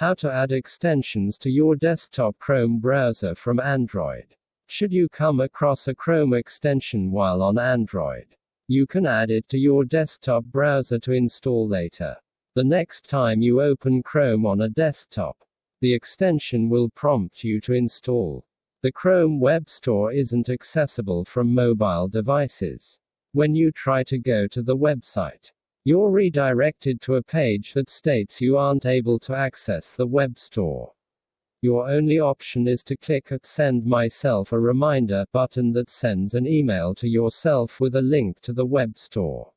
How to add extensions to your desktop Chrome browser from Android. Should you come across a Chrome extension while on Android, you can add it to your desktop browser to install later. The next time you open Chrome on a desktop, the extension will prompt you to install. The Chrome Web Store isn't accessible from mobile devices. When you try to go to the website, you're redirected to a page that states you aren't able to access the web store. Your only option is to click a Send Myself a Reminder button that sends an email to yourself with a link to the web store.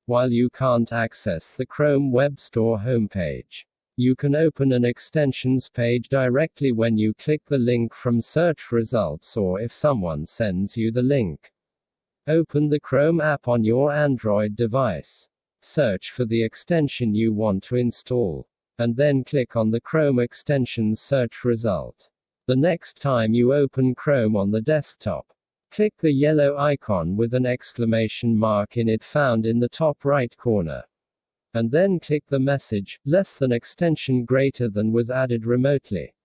While you can't access the Chrome Web Store homepage, you can open an extensions page directly when you click the link from search results or if someone sends you the link. Open the Chrome app on your Android device. Search for the extension you want to install, and then click on the Chrome extensions search result. The next time you open Chrome on the desktop, click the yellow icon with an exclamation mark in it found in the top right corner. And then click the message, less than extension greater than was added remotely.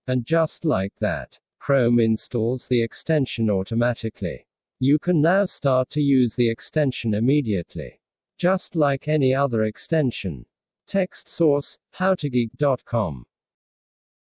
And just like that, Chrome installs the extension automatically. You can now start to use the extension immediately. Just like any other extension. Text source, howtogeek.com.